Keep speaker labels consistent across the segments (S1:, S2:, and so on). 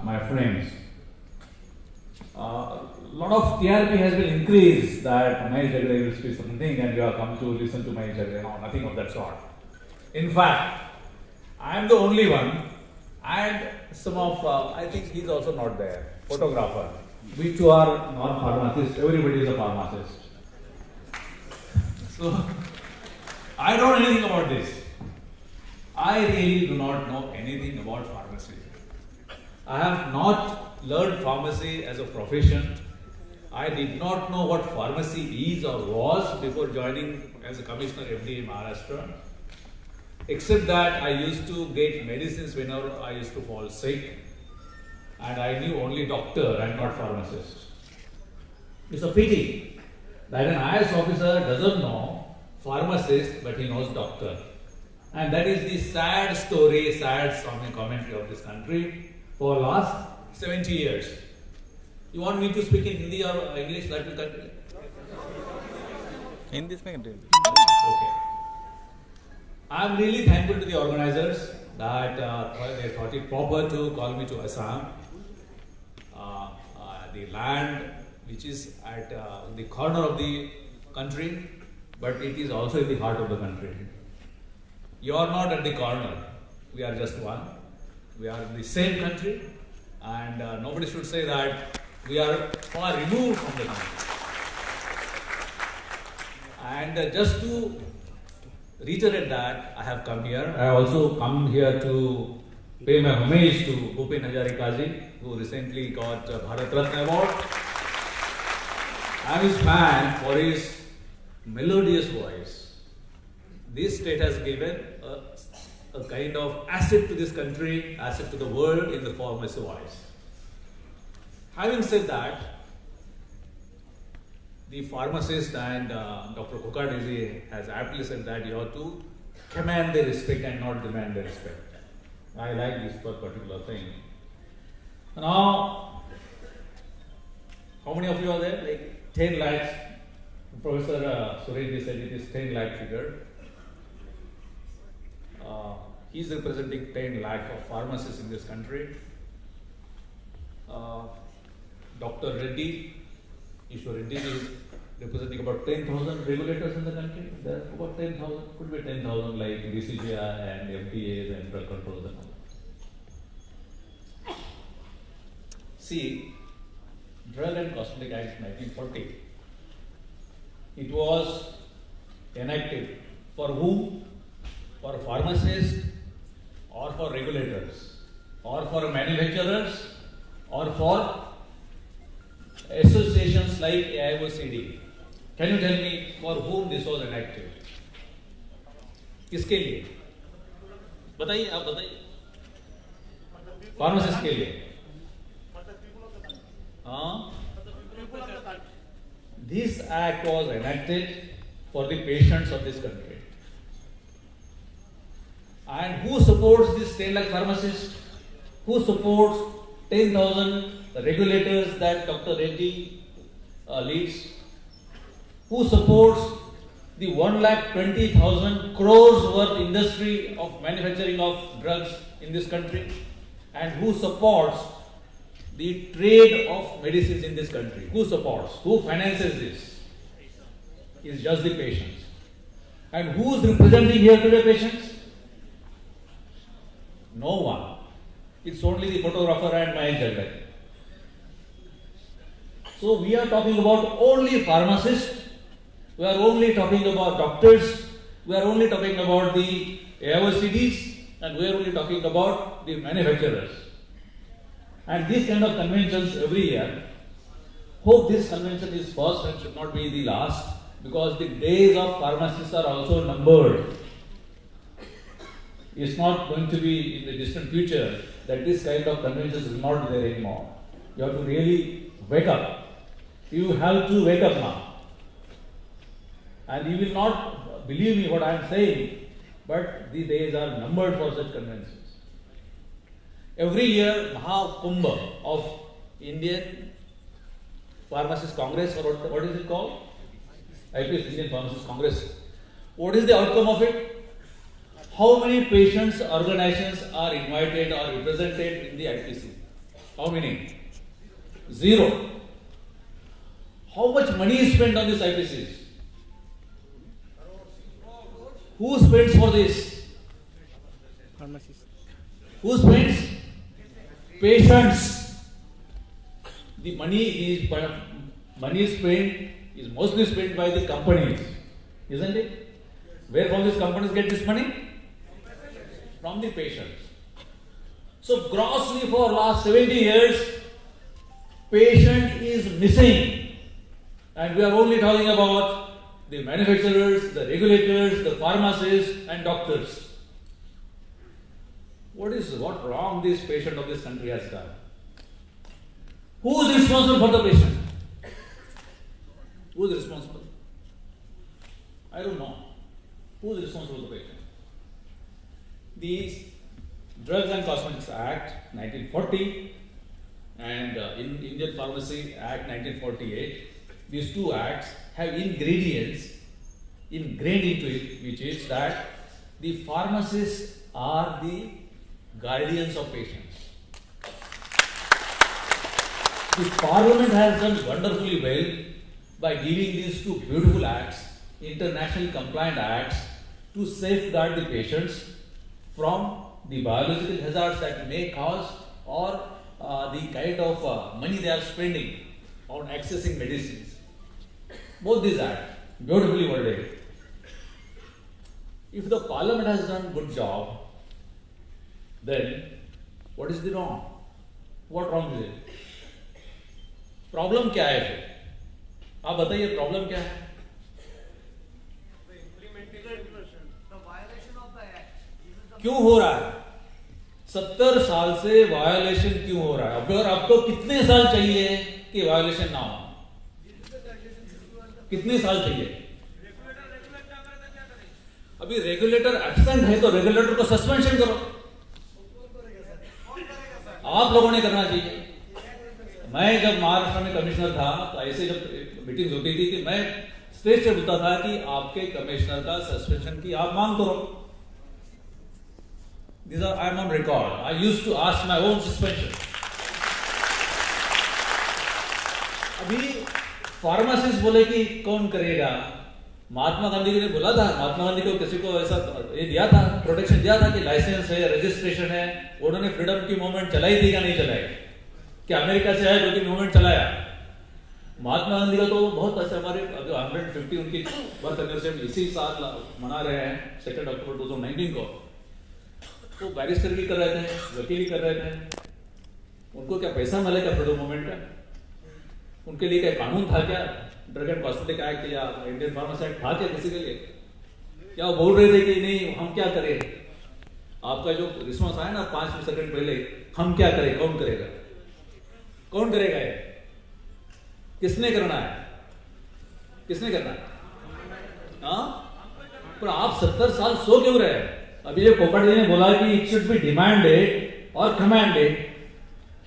S1: my friends. A lot of TRP has been increased that Mahesh Jagre will speak something and you have come to listen to Mahesh Jagre. No, nothing of that sort. In fact, I am the only one, and some of, I think he's also not there, photographer. We two are non-pharmacists, everybody is a pharmacist. So, I don't know anything about this. I really do not know anything about pharmacy. I have not learned pharmacy as a profession. I did not know what pharmacy is or was before joining as a commissioner FDA Maharashtra. Except that I used to get medicines whenever I used to fall sick. And I knew only doctor and not pharmacist. It's a pity that an IAS officer doesn't know pharmacist but he knows doctor. And that is the sad story, sad commentary of this country for last 70 years. You want me to speak in Hindi or English? That will continue.
S2: Hindi speaking.
S1: Okay. I am really thankful to the organizers that they thought it proper to call me to Assam. The land which is at the corner of the country, but it is also in the heart of the country. You are not at the corner. We are just one. We are in the same country, and nobody should say that we are far removed from the country. And just to reiterate that, I have come here. I also come here to pay my homage to Bhupen Hazarika ji, who recently got Bharat Ratna Award. I am his fan for his melodious voice. This state has given a kind of asset to this country, asset to the world in the form of his voice. Having said that, the pharmacist and Dr. Kokadiji has aptly said that you have to command their respect and not demand their respect. I like this particular thing. Now, how many of you are there? Like 10 lakhs. Professor Suresh said it is 10 lakh figure. He is representing 10 lakh of pharmacists in this country. Dr. Reddy, Ishwar Reddy is representing about 10,000 regulators in the country. There are about 10,000, could be 10,000 like DCGI and FDAs and drug controls and all. See, Drug and Cosmetic Act 1940, it was enacted for whom? For pharmacists or for regulators or for manufacturers or for associations like AIOCD. Can you tell me for whom this was enacted? किसके लिए? बताइए, आप बताइए. Pharmacist के लिए. This act was enacted for the patients of this country. And who supports this 10 lakh pharmacists? Who supports 10,000 regulators that Dr. Reddy leads? Who supports the 1,20,000 crores worth industry of manufacturing of drugs in this country? And who supports the trade of medicines in this country? Who supports? Who finances this? It's just the patients. And who is representing here today patients? No one. It's only the photographer and Mahesh Jagre. So we are talking about only pharmacists, we are only talking about doctors, we are only talking about the AIOCDs, and we are only talking about the manufacturers. And these kind of conventions every year, hope this convention is first and should not be the last, because the days of pharmacists are also numbered. It's not going to be in the distant future that this kind of conventions will not be there anymore. You have to really wake up. You have to wake up now. And you will not believe me what I am saying, but the days are numbered for such conventions. Every year, Mahakumbh of Indian Pharmacist Congress, or what is it called? IPS, Indian Pharmacist Congress. What is the outcome of it? How many patients organizations are invited or represented in the IPC? How many? Zero. How much money is spent on these IPCs? Who spends for this?
S2: Pharmacist.
S1: Who spends? Patients. The money is spent is mostly spent by the companies, isn't it? Where from these companies get this money? From the patients. So grossly for last 70 years, patient is missing, and we are only talking about the manufacturers, the regulators, the pharmacists, and doctors. What wrong this patient of this country has done? Who is responsible for the patient? Who is responsible? I don't know. Who is responsible for the patient? The Drugs and Cosmetics Act 1940 and Indian Pharmacy Act 1948, these two acts have ingredients ingrained into it, which is that the pharmacists are the guardians of patients. The Parliament has done wonderfully well by giving these two beautiful acts, internationally compliant acts, to safeguard the patients from the biological hazards that may cause, or the kind of money they are spending on accessing medicines. Both these acts, beautifully worded. If the Parliament has done a good job, then what is the wrong? What wrong is it? Problem क्या है फिर? आप बताइए problem क्या है? क्यों हो रहा है? 70 साल से वायोलेशन क्यों हो रहा है? और आपको कितने साल चाहिए कि वायोलेशन ना हो? कितने साल चाहिए? अभी रेगुलेटर एब्सेंट है तो रेगुलेटर को सस्पेंशन करो. आप लोगों ने करना चाहिए. मैं जब महाराष्ट्र में कमिश्नर था तो ऐसे जब मीटिंग होती थी कि मैं स्टेज से बोलता था कि आपके कमिश्नर का सस्पेंशन की आप मांग करो. These are, I am on record. I used to ask my own suspension. अभी फार्मासिस्ट बोले कि कौन करेगा? महात्मा गांधी ने बोला था, महात्मा गांधी को किसी को ऐसा ये दिया था, प्रोटेक्शन दिया था कि लाइसेंस है, रजिस्ट्रेशन है. उन्होंने फ्रीडम की मूवमेंट चलाई थी या नहीं चलाई? कि अमेरिका से आए जो कि मूवमेंट चलाया. महात्मा गांधी का तो बहुत अच्छा, हमारे 150 उनकी बर्थ एनिवर्सरी इसी साल मना रहे हैं 2 अक्टूबर 2019 को. तो बैरिस्टर भी कर रहे थे, वकील भी कर रहे थे. उनको क्या पैसा मिलेगा फ्रीडम मूवमेंट का? उनके लिए क्या कानून था क्या? ड्रग एंड कॉस्मेटिक एक्ट या इंडियन फार्मेसी एक्ट था क्या किसी के लिए? क्या वो बोल रहे थे कि नहीं हम क्या करें? आपका जो रिस्पॉन्स आया ना 5 सेकंड पहले, हम क्या करें, कौन करेगा? कौन करेगा ये? किसने करना है? किसने करना है? हाँ? पर आप 70 साल सो क्यों रहे? अभी जो पोपट जी ने बोला कि इट शुड बी डिमांडेड और कमांडेड.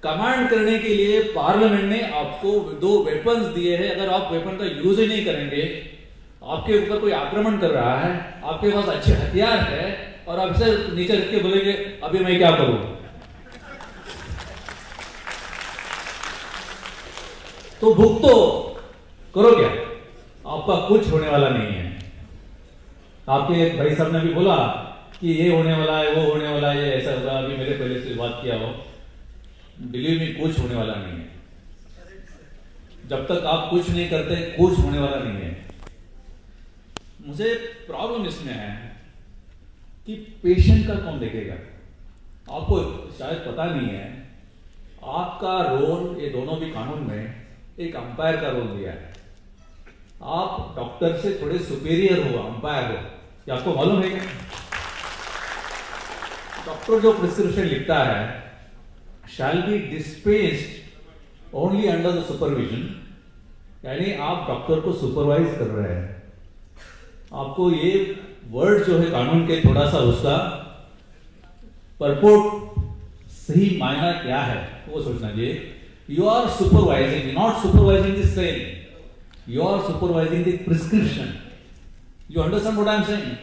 S1: कमांड करने के लिए पार्लियामेंट ने आपको 2 वेपन्स दिए हैं. अगर आप वेपन का यूज ही नहीं करेंगे, आपके ऊपर कोई आक्रमण कर रहा है, आपके पास अच्छे हथियार है और आप इसे नीचे रख के बोलेंगे अभी मैं क्या करूं? तो भूख तो करो क्या? आपका कुछ होने वाला नहीं है. आपके भाई साहब ने भी बोला कि ये होने वाला है, वो होने वाला है, ये ऐसा होगा. अभी मेरे पहले से बात किया हो, बिलीव मी, कुछ होने वाला नहीं है. जब तक आप कुछ नहीं करते, कुछ होने वाला नहीं है. मुझे प्रॉब्लम इसमें है कि पेशेंट का कौन देखेगा? आपको शायद पता नहीं है, आपका रोल ये दोनों भी कानून में एक अंपायर का रोल दिया है. आप डॉक्टर से थोड़े सुपीरियर हो, अंपायर हो. ये आपको मालूम है क्या? डॉक्टर जो प्रिस्क्रिप्शन लिखता है shall be dispensed only under the supervision, यानी आप डॉक्टर को सुपरवाइज कर रहे हैं. आपको ये वर्ड जो है कानून के थोड़ा सा उसका परपोर्ट सही मायना क्या है वो सोचना चाहिए. You are supervising, not supervising the sale, you are supervising the prescription. You understand what I am saying?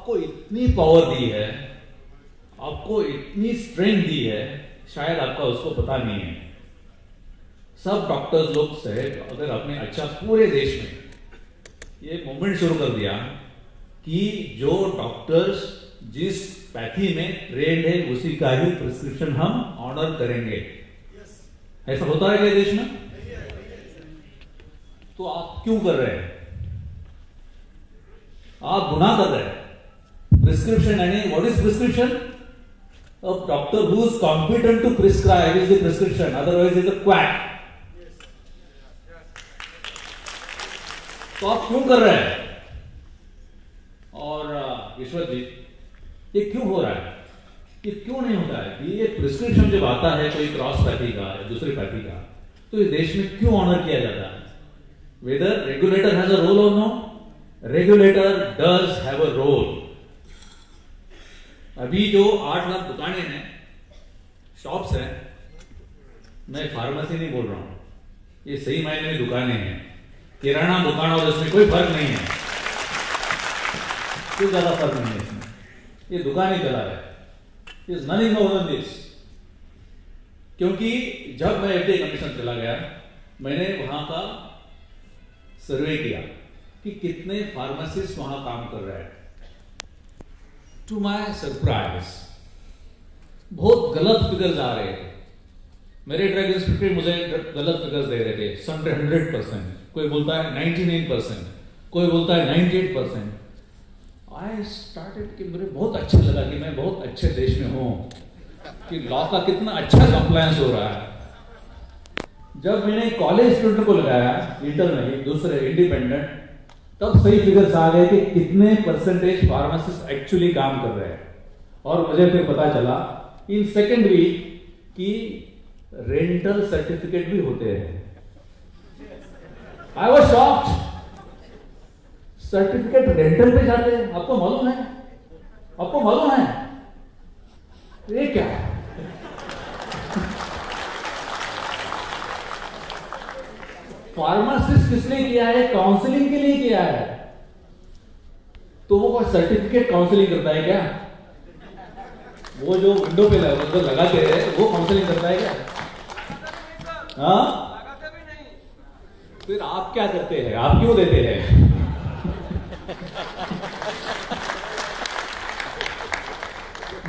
S1: आपको इतनी पावर दी है आपको इतनी स्ट्रेंथ दी है, शायद आपका उसको पता नहीं है। सब डॉक्टर्स लोग से अगर आपने अच्छा पूरे देश में ये मूवमेंट शुरू कर दिया कि जो डॉक्टर्स जिस पैथी में ट्रेंड है उसी का ही प्रिस्क्रिप्शन हम ऑनर करेंगे। ऐसा होता है क्या देश में? तो आप क्यों कर रहे हैं? आप गुनाह कर रहे हैं। प्रिस्क्रिप्शन यानी what is prescription? A doctor who is competent to prescribe is the prescription, otherwise is a quack. तो आप क्यों कर रहे हैं? और ईश्वर जी, ये क्यों हो रहा है? ये क्यों नहीं होता है? ये प्रिस्क्रिप्शन जब आता है कोई क्रॉस पैथी का या दूसरी पैथी का, तो ये देश में क्यों ऑनर किया जाता है? Whether regulator has a role or no, regulator does have a role. अभी जो 8 लाख दुकानें हैं, शॉप्स हैं, मैं फार्मेसी नहीं बोल रहा हूं, ये सही मायने में दुकानें हैं। किराना दुकान और इसमें कोई फर्क नहीं है, कोई ज्यादा फर्क नहीं है इसमें। ये दुकान ही चला रहा है, is nothing more than this. क्योंकि जब मैं एफडीए कमीशन चला गया, मैंने वहां का सर्वे किया कि कितने फार्मासिस्ट वहां काम कर रहे हैं। टू माई सरप्राइज बहुत गलत फिगर्स आ रहे थे। मेरे ड्रग इंस्पेक्टर मुझे गलत फिगर्स दे रहे थे। 100%, कोई बोलता है 99%, कोई बोलता है 98%। आई स्टार्टेड कि मुझे बहुत अच्छा लगा कि मैं बहुत अच्छे देश में हूं, कि लॉ का कितना अच्छा कंप्लायंस हो रहा है। जब मैंने कॉलेज स्टूडेंट को लगाया इंटरनली, दूसरे इंडिपेंडेंट, तब सही फिगर्स आ गए कि कितने परसेंटेज फार्मासिस्ट एक्चुअली काम कर रहे हैं। और मुझे फिर पता चला इन सेकेंड वीक कि रेंटल सर्टिफिकेट भी होते हैं। I was shocked. Certificate rental पे जाते हैं, आपको मालूम है? आपको मालूम है ये क्या है? फार्मासिस्ट किसने किया है? काउंसलिंग के लिए किया है। तो वो सर्टिफिकेट काउंसलिंग करता है क्या? वो जो विंडो पे लगाते हैं वो काउंसलिंग करता है क्या? हाँ, फिर आप क्या करते हैं? आप क्यों देते हैं?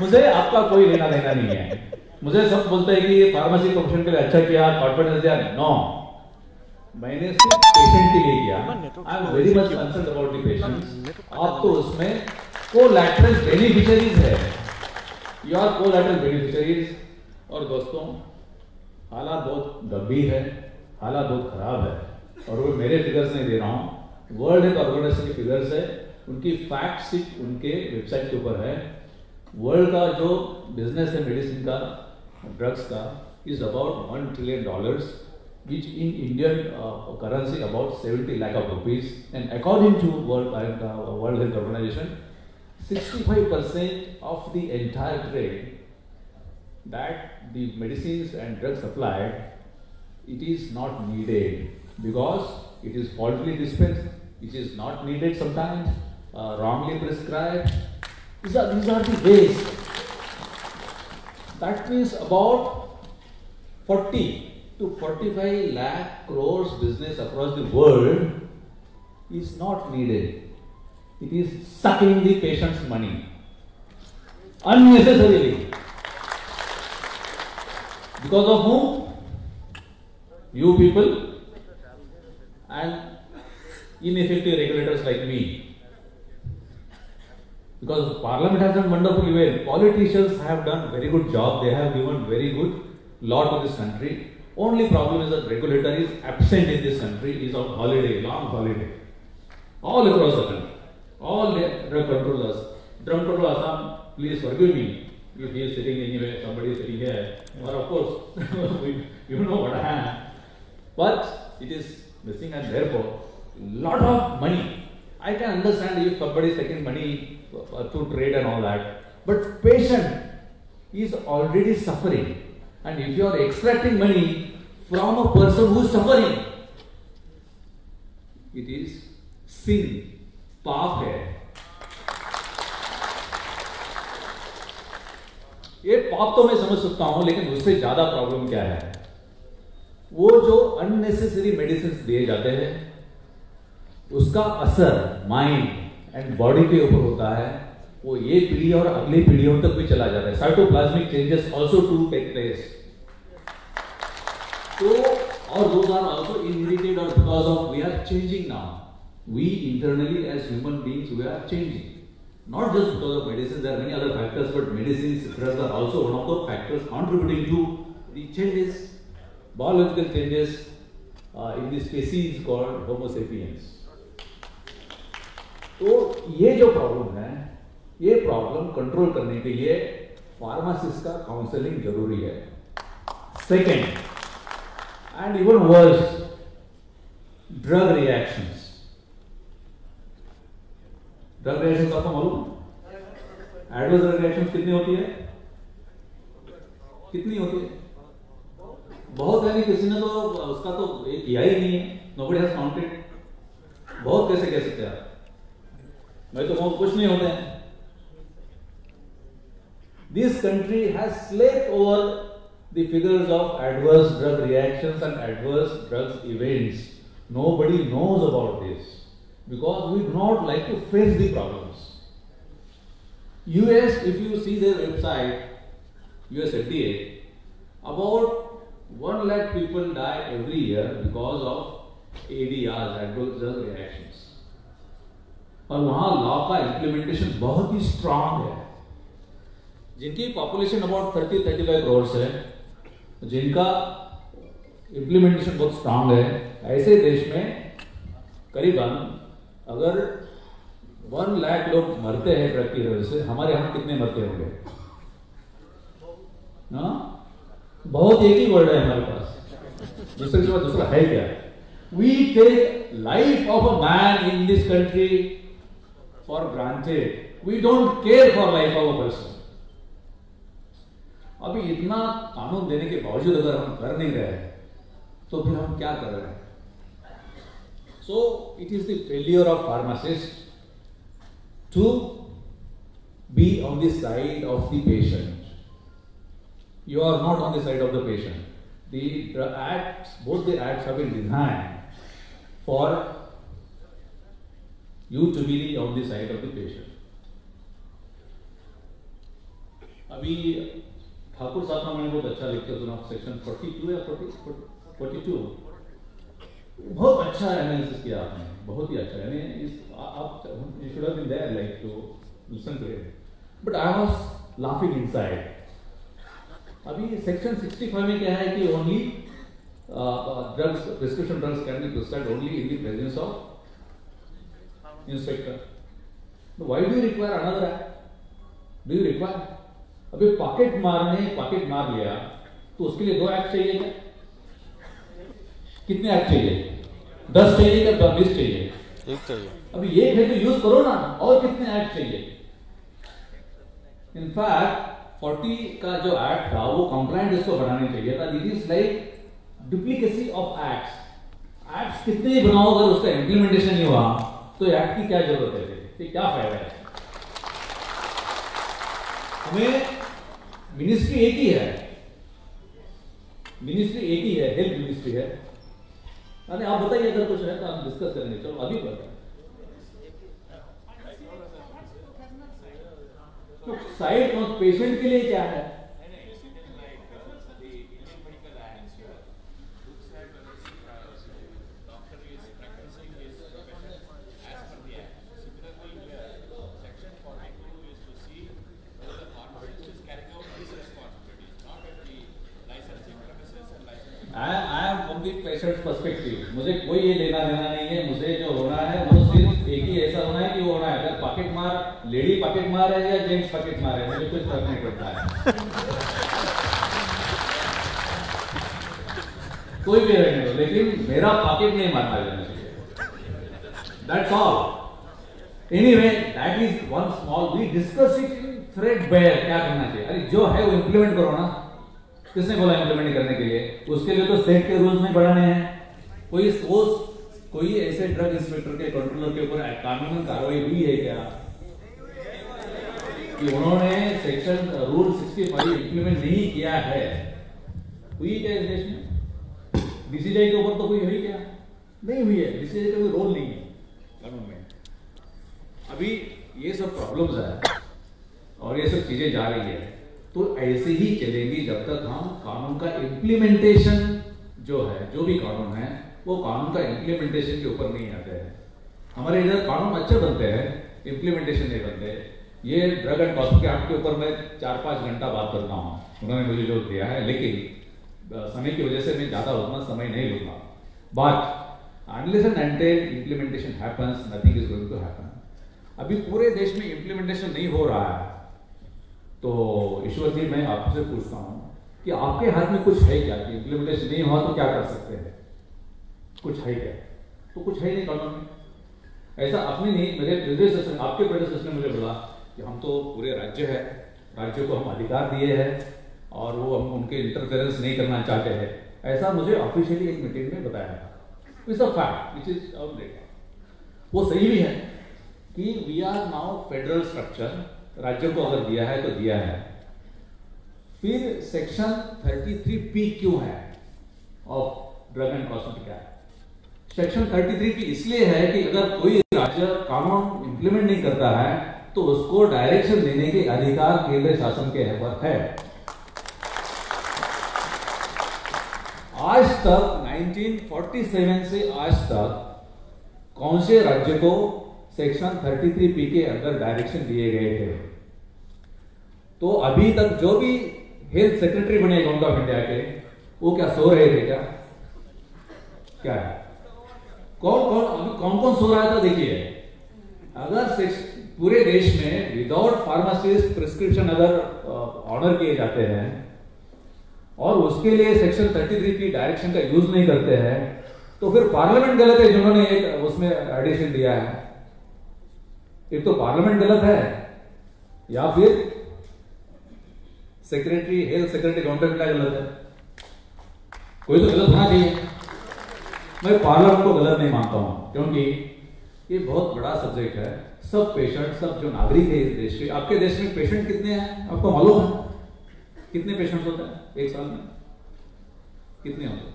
S1: मुझे आपका कोई लेना देना नहीं है। मुझे सब बोलते हैं कि ये फार्मेसी प्रोफेशन के लिए अच्छा किया, कॉन्फिडेंस दिया। नो, मैंने सिर्फ पेशेंट के लिए किया। I am very much concern about the patients. आप तो उसमें कोलैटरल बेनिफिशियरीज है, यू आर कोलैटरल बेनिफिशियरीज। और दोस्तों, हालात बहुत गंभीर है, हालात बहुत खराब है। और वो मेरे फिगर्स नहीं दे रहा हूं, वर्ल्ड हेल्थ ऑर्गेनाइजेशन के फिगर्स है, उनकी फैक्ट शीट उनके वेबसाइट के ऊपर है। वर्ल्ड का जो बिजनेस है मेडिसिन का, ड्रग्स का, is about $1 trillion, which in Indian currency about 70 lakh of rupees, and according to World Health Organization, 65% of the entire trade that the medicines and drugs supplied, it is not needed because it is falsely dispensed, it is not needed sometimes, wrongly prescribed. These are the ways. That means about 40 to 45 lakh crores business across the world is not needed. It is sucking the patient's money unnecessarily. Because of whom? You people and ineffective regulators like me. Because Parliament has done wonderfully well. Politicians have done very good job. They have given very good law to this country. Only problem is that regulator is absent in this country, is on holiday, long holiday, all across the country. All drug controllers, drug control Assam, please forgive me if he is sitting anywhere, somebody is sitting here, or of course, you know what I am. But it is missing, and therefore, lot of money. I can understand if somebody is taking money through trade and all that, but patient is already suffering. And if you are extracting money from a person who is suffering, it is sin, पाप है। ये पाप तो मैं समझ सकता हूं, लेकिन उससे ज्यादा प्रॉब्लम क्या है, वो जो अननेसेसरी मेडिसिन दिए जाते हैं उसका असर माइंड एंड बॉडी के ऊपर होता है, वो ये पीढ़ी और अगली पीढ़ियों तक भी चला जाता है. Cytoplasmic changes also to take place. So, or those are also inherited, or because of we are changing now. We internally as human beings we are changing. Not just because of medicines, there are many other factors, but medicines, drugs are also one of the factors contributing to the changes, biological changes in the species called Homo sapiens. तो ये जो problem है, ये problem control करने के लिए pharmacist का counselling जरूरी है. Second, and even worse, drug reactions. Drug reaction आपको मालूम है? एडवर्स ड्रग रिएक्शन कितनी होती है? कितनी होती है? बहुत है. नहीं, किसी ने तो उसका तो किया ही नहीं है. Nobody has counted. बहुत कैसे कह सकते हैं आप? मैं तो कहूं कुछ नहीं होते हैं. This country has slept over the figures of adverse drug reactions and adverse drugs events. Nobody knows about this because we do not like to face the problems. US, if you see their website, US FDA, about 1 lakh people die every year because of ADRs, adverse drug reactions. और वहां law का implementation बहुत ही strong है. जिनकी population about 30-35 crore है, जिनका implementation बहुत strong है, ऐसे देश में करीबन अगर 1 लाख लोग मरते हैं ड्रग की वजह से, हमारे यहां कितने मरते होंगे? ना, बहुत एक ही वर्ड है हमारे पास, दूसरे के बाद दूसरा है क्या? We take life of a man in this country for granted. We don't care for life of a person. अभी इतना कानून देने के बावजूद अगर हम कर नहीं रहे तो फिर हम क्या कर रहे हैं? So it is the failure of pharmacist to be on the side of the patient. You are not on the side of the patient. The acts, both the acts have been designed for you to be on the side of the patient. अभी ठाकुर साहब ने मैंने बहुत अच्छा lecture सुना, section 42 या 42, बहुत अच्छा एनालिसिस किया आपने, बहुत ही अच्छा. यानी आप you should have been there like to listen to it, but I was laughing inside. अभी सेक्शन 65 में क्या है कि only drugs, prescription drugs can be prescribed only in the presence of inspector. Why do you require another act? Do you require? अभी pocket मार लिया तो उसके लिए 2 एक्ट चाहिए क्या? कितने एक्ट चाहिए? 10 चाहिए क्या 20 चाहिए?
S2: 1 चाहिए.
S1: अभी 1 है तो यूज करो ना. और कितने एक्ट चाहिए? इनफैक्ट 40 का जो एक्ट था वो कंप्लाइंट इसको बनाने चाहिए था. This is like duplicacy of acts. Acts कितने ही बनाओ, अगर उसका इंप्लीमेंटेशन नहीं हुआ तो एक्ट की क्या जरूरत है? क्या फायदा है? हमें मिनिस्ट्री एक ही है, हेल्थ मिनिस्ट्री है. अरे आप बताइए, अगर कुछ है तो आप डिस्कस करेंगे. चलो अभी बताइए. तो साइड पेशेंट के लिए क्या है? I am from the patient's perspective. मुझे कोई ये लेना देना नहीं है. मुझे जो होना है वो सिर्फ एक ही ऐसा होना है कि वो होना है. अगर पॉकेट मार, लेडी पॉकेट मार है या जेंट्स पॉकेट मार है, मुझे कुछ फर्क नहीं पड़ता है. कोई भी रहने दो, लेकिन मेरा पॉकेट नहीं मारना जाना चाहिए. That's all. Anyway, that is one small. We discuss it in threadbare. क्या करना चाहिए? अरे जो है वो इम्प्लीमेंट करो ना. किसने बोला इम्प्लीमेंट करने के लिए? उसके लिए तो स्टेट के रूल्स नहीं बढ़ाने हैं. कोई ऐसे ड्रग इंस्पेक्टर के, कंट्रोलर के ऊपर कानूनी कार्रवाई हुई है क्या कि उन्होंने सेक्शन रूल रूल 65 इंप्लीमेंट नहीं किया है, हुई क्या इस देश में? डीसीजीआई के ऊपर तो कोई हुई क्या? नहीं हुई है। डीसीजीआई का कोई रोल नहीं है कानून में। अभी ये सब प्रॉब्लम्स है और ये सब चीजें जा रही है, तो ऐसे ही चलेगी जब तक हम कानून का इम्प्लीमेंटेशन जो है, जो भी कानून है वो कानून का इम्प्लीमेंटेशन के ऊपर नहीं आते हैं। हमारे इधर कानून अच्छे बनते हैं, इम्प्लीमेंटेशन नहीं बनते। ये ड्रग एंड कॉस्मेटिक एक्ट के ऊपर मैं 4-5 घंटा बात करता हूँ, उन्होंने मुझे जो दिया है, लेकिन समय की वजह से मैं ज्यादा उतना समय नहीं लूंगा। But unless and until implementation happens, nothing is going to happen. अभी पूरे देश में इम्प्लीमेंटेशन नहीं हो रहा है, तो ईश्वर जी मैं आपसे पूछता हूँ कि आपके हाथ में कुछ है क्या? कि इम्प्लीमेंटेशन नहीं हुआ तो क्या कर सकते हैं? कुछ है क्या? तो कुछ है नहीं कानून में। ऐसा अपने नहीं, मेरे प्रेडेसेसर, आपके प्रेडेसेसर ने मुझे बोला कि हम तो पूरे राज्य है, राज्य को हम अधिकार दिए हैं और वो हम उनके इंटरफेरेंस नहीं करना चाहते हैं, ऐसा मुझे ऑफिशियली एक मीटिंग में बताया था। It's a fact which is our data. वो सही भी है कि we are now federal structure, राज्य को अगर दिया है तो दिया है। फिर सेक्शन 33P क्यों है of drug and cosmetic act? Section 33P इसलिए है कि अगर कोई राज्य कानून इंप्लीमेंट नहीं करता है तो उसको डायरेक्शन देने के अधिकार केंद्र शासन के पर है। आज तक 1947 से आज तक कौन से राज्य को सेक्शन 33P के अंदर डायरेक्शन दिए गए थे? तो अभी तक जो भी हेल्थ सेक्रेटरी बने गवर्नमेंट ऑफ इंडिया के, वो क्या सो रहे थे क्या? क्या है? कौन कौन सो रहा था? देखिए, अगर पूरे देश में विदाउट फार्मासिस्ट प्रिस्क्रिप्शन अगर ऑनर किए जाते हैं और उसके लिए सेक्शन 33 डायरेक्शन का यूज नहीं करते हैं, तो फिर पार्लियामेंट गलत है जिन्होंने एक उसमें एडिशन दिया है। एक तो पार्लियामेंट गलत है या फिर सेक्रेटरी, हेल्थ सेक्रेटरी गवर्नमेंट का गलत है। कोई तो गलत होना चाहिए। मैं पार्लियामेंट को गलत नहीं मानता हूं, क्योंकि ये बहुत बड़ा सब्जेक्ट है। सब पेशेंट, सब जो नागरिक है इस देश के, आपके देश में पेशेंट कितने हैं आपको मालूम है? कितने पेशेंट्स होते हैं एक साल में? कितने होते हैं?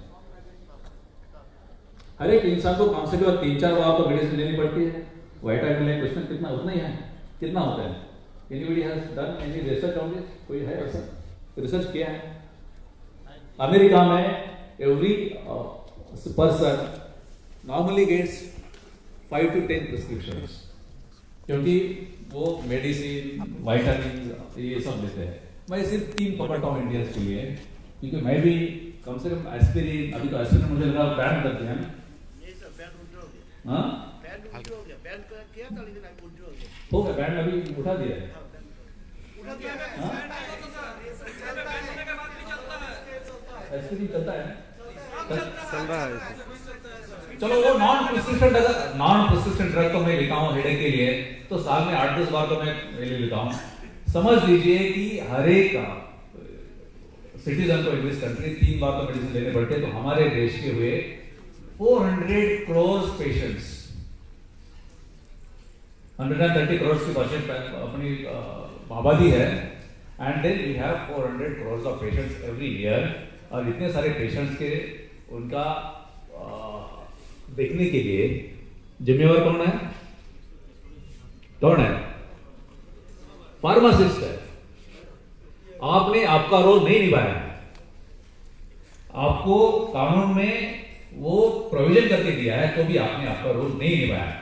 S1: हर एक इंसान को कम से कम 3-4 बार आपको मेडिसिन लेनी पड़ती है। विटामिन क्वेश्चन कितना, उतना ही है? कितना होता है? Anybody has done any research on this? कोई है ऐसा रिसर्च किया है? अमेरिका में every person normally gets 5 to 10 prescriptions, क्योंकि वो मेडिसिन, विटामिन ये सब लेते हैं। मैं सिर्फ 3 पकड़ता हूँ इंडियंस के लिए, क्योंकि मैं भी कम से कम एस्पिरिन, अभी तो एस्पिरिन मुझे लगा बैन कर दिया ना। हाँ, हो गया बैन, अभी उठा दिया है। एस्पिरिन चलता है,
S2: चल रहा है।
S1: चलो वो नॉन प्रिस्क्रिप्शन ड्रग तो मैं लेता हूँ हेडेक के लिए, तो साल में 8-10 बार तो मैं ले लेता हूँ। समझ लीजिए कि हर एक सिटीजन को इन दिस कंट्री 3 बार तो मेडिसिन लेने पड़ते हैं। तो हमारे देश के हुए 400 करोड़ पेशेंट्स, 130 करोड़ की पेशेंट अपनी आबादी है, and then we have 400 crore of patients every year. और इतने सारे पेशेंट्स के उनका देखने के लिए जिम्मेवार कौन है? कौन है? फार्मासिस्ट है। आपने आपका रोल नहीं निभाया है। आपको कानून में वो प्रोविजन करके दिया है, तो भी आपने आपका रोल नहीं निभाया है।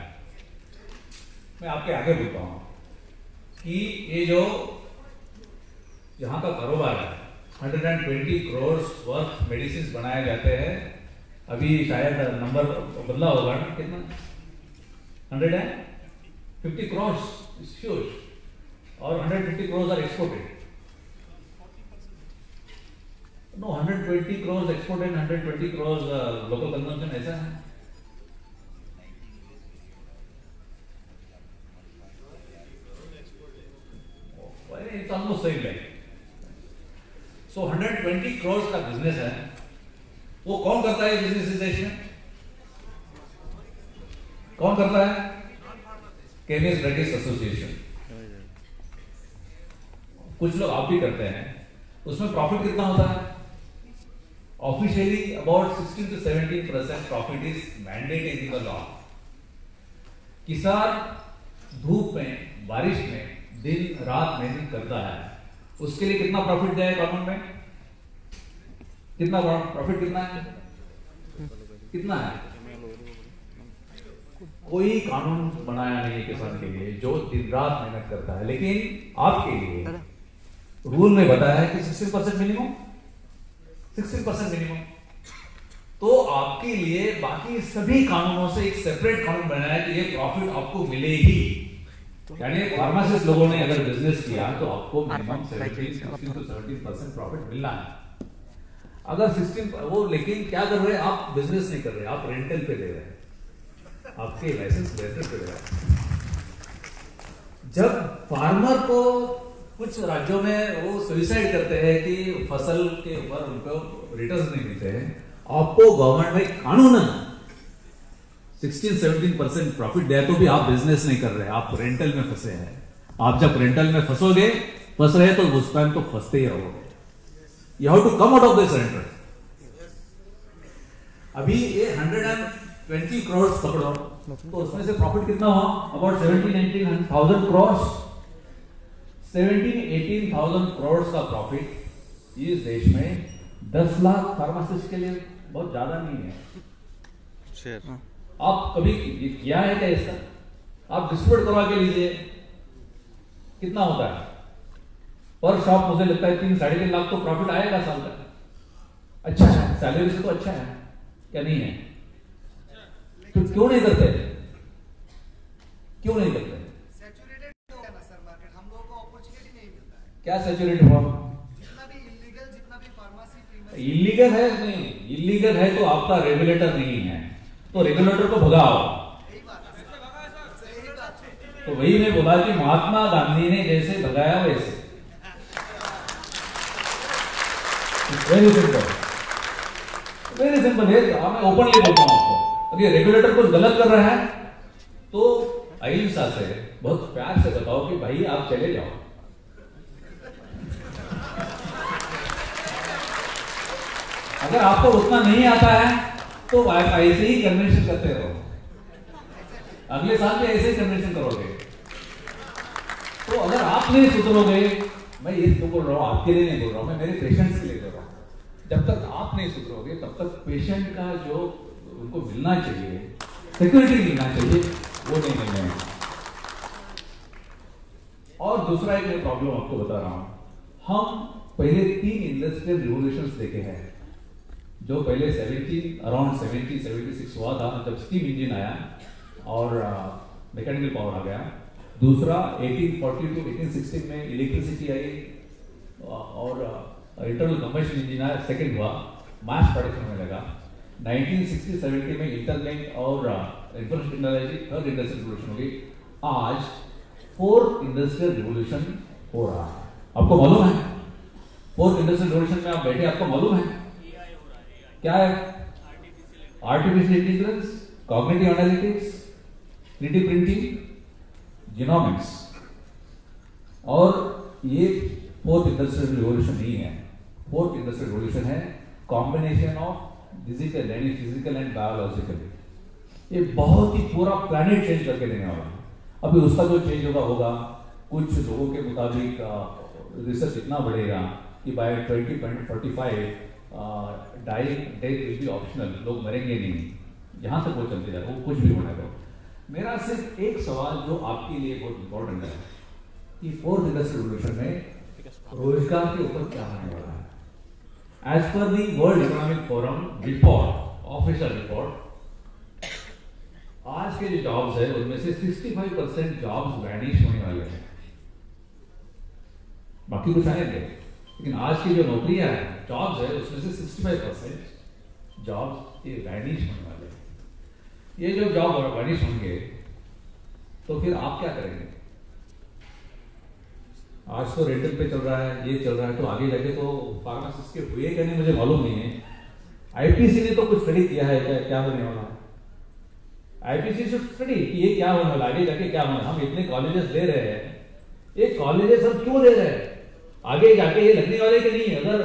S1: मैं आपके आगे बोलता हूं कि ये जो यहां का कारोबार है, 120 करोड़ वर्थ मेडिसिन बनाए जाते हैं। अभी शायद नंबर बदला होगा ना, कितना? 150 करोड़ और 150 crore are exported. No, 120 crore exported, 120 crore local consumption, ऐसा है? It's almost same like. So 120 crore का बिजनेस है, वो कौन करता है बिजनेस इस देश में? कौन करता है? Chemist druggist association. कुछ लोग आप भी करते हैं, उसमें प्रॉफिट कितना होता है? Officially about 16 to 17% profit is mandated in the law. किसान धूप में, बारिश में दिन रात मेहनत करता है, उसके लिए कितना प्रॉफिट दिया है कानून में? कितना प्रॉफिट कितना है? कितना है? कोई कानून बनाया नहीं है किसान के लिए जो दिन रात मेहनत करता है, लेकिन आपके लिए रूल में बताया है कि 16% मिनिमम, 16% मिनिमम। तो आपके लिए बाकी सभी कानूनों से एक सेपरेट कानून बनाया है कि ये प्रॉफिट आपको मिले ही। यानी फार्मासिस्ट लोगों ने अगर बिजनेस किया तो आपको मिनिमम 16 to 17% प्रॉफिट मिलना है। अगर 16 वो, लेकिन क्या कर रहे हैं आप? बिजनेस नहीं कर रहे, आप रेंटल पे दे रहे हैं, आपके लाइसेंस रेंटल पे दे रहे हैं। जब फार्मर को कुछ राज्यों में वो सुइसाइड करते हैं कि फसल के ऊपर उनको रिटर्न नहीं मिलते हैं, आपको गवर्नमेंट में कानून 16-17% प्रॉफिट दिया तो भी आप बिजनेस नहीं कर रहे, आप रेंटल में फंसे हैं। आप जब रेंटल में फंस रहे तो उस टाइम तो फंसते ही रहोगे। You have to come out of this rental. अभी ये 120 करोड़ पकड़ो तो उसमें से प्रॉफिट कितना हुआ? अबाउट 17-18,000 करोड़। 17-18,000 करोड़ का प्रॉफिट इस देश में 10 लाख फार्मासिस्ट के लिए बहुत ज्यादा नहीं है। आप कभी ये किया है क्या इसका? आप डिस्ट्रीब्यूट करवा के लीजिए, कितना होता है पर शॉप? मुझे लगता है 3-3.5 लाख तो प्रॉफिट आएगा साल का। अच्छा है, सैलरी से तो अच्छा है क्या? नहीं है तो क्यों नहीं करते? क्यों नहीं करते?
S3: सैचुरेटेड हो गया ना सर मार्केट, हम लोगों को अपॉर्चुनिटी नहीं मिलता है।
S1: क्या सैचुरेट हुआ?
S3: जितना भी इलीगल, जितना भी फार्मेसी
S1: इलीगल है, नहीं इलीगल है तो आपका रेगुलेटर नहीं है, तो रेगुलेटर को भगाओ।
S3: यही बात है, सही बात है।
S1: तो वही मैं बोला कि महात्मा गांधी ने जैसे भगाया वैसे। वेरी सिंपल, वेरी सिंपल है। मैं ओपनली बोलता हूं आपको, अगर रेगुलेटर कुछ गलत कर रहा है तो अहिंसा से, बहुत प्यार से बताओ कि भाई आप चले जाओ। अगर आपको उतना नहीं आता है तो ऐसे ही कन्वेंशन करते रहो, अगले साल भी ऐसे ही कन्वेंशन करोगे। तो अगर आप नहीं सुधरोगे, मैं ये तो बोल रहा हूं, आपके लिए नहीं बोल रहा हूं, मैं मेरे पेशेंट्स के लिए बोल रहा हूं। जब तक आप नहीं सुधरोगे तब तक पेशेंट का जो उनको मिलना चाहिए, सिक्योरिटी मिलना चाहिए, वो नहीं मिलने। और दूसरा एक प्रॉब्लम आपको बता रहा हूं, हम पहले 3 इंडस्ट्रियल रिवोल्यूशंस देखे हैं। जो पहले अराउंड 76 हुआ था जब स्टीम इंजन आया और मैकेनिकल पावर आ गया। दूसरा 1840 to 1860 में इलेक्ट्रिसिटी आई और इंटरनल कंबशन इंजन आया, सेकंड हुआ, मास प्रोडक्शन होने लगा। 1960-70 में इंटरनेट और information technology, third industrial revolution हो गई। आज 4th इंडस्ट्रियल रिवोल्यूशन हो रहा है। आपको मालूम है 4th इंडस्ट्रियल रिवोल्यूशन में आप बैठे, आपको मालूम है क्या है? Artificial intelligence, cognitive analytics, 3D printing, genomics. और ये 4th इंडस्ट्रियल रिवोल्यूशन नहीं है। 4th इंडस्ट्रियल रिवोल्यूशन है कॉम्बिनेशन ऑफ डिजिटल यानी फिजिकल एंड बायोलॉजिकल। ये बहुत ही पूरा प्लैनेट चेंज करके देने वाला है। अभी उसका जो चेंज होगा कुछ लोगों के मुताबिक रिसर्च इतना बढ़ेगा कि by 2045 death will be optional, लोग मरेंगे नहीं। जहां तक वो चलते जाए, वो कुछ भी होने दो। मेरा सिर्फ एक सवाल जो आपके लिए बहुत इंपॉर्टेंट है कि 4th इंडस्ट्रियल रिवोल्यूशन में रोजगार के ऊपर क्या होने वाला है। As per the World Economic Forum report, official report, आज के जो जॉब्स है उनमें से 65% जॉब्स वैनिश होने वाले हैं। बाकी कुछ आएंगे, लेकिन आज की जो नौकरियां हैं, जॉब्स है, उसमें से 65% जॉब्स ये वैनिश होने वाले हैं। ये जो जॉब वैनिश होंगे तो फिर आप क्या करेंगे? आज तो रेंटल पे चल रहा है, ये चल रहा है, तो आगे जाके तो फार्मासिस्ट के हुए क्या नहीं मुझे मालूम नहीं है। आईपीसी ने तो कुछ स्टडी किया है क्या होने वाला है? आईपीसी शुड स्टडी कि ये क्या होने वाला, आगे जाके क्या होने। हम इतने कॉलेजेस दे रहे हैं, ये कॉलेजेस हम क्यों दे रहे हैं? आगे जाके ये लगने वाले कि नहीं। अगर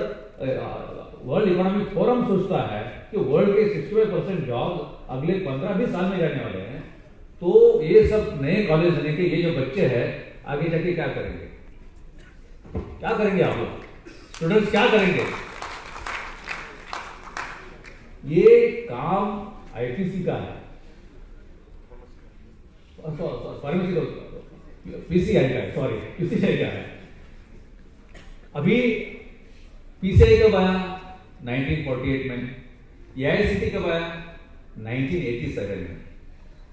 S1: वर्ल्ड इकोनॉमिक फोरम सोचता है कि वर्ल्ड के 65% जॉब अगले 15-20 साल में जाने वाले हैं, तो ये सब नए कॉलेज होने के ये जो बच्चे हैं आगे जाके क्या करेंगे? क्या करेंगे आप लोग? स्टूडेंट्स क्या करेंगे? ये काम आईटीसी का है, फार्मेसी का, पीसीआई का है, सॉरी पीसीआई का है। अभी पीसीआई कब आया? 1948 में। एआईसीटी कब आया? 1987 में।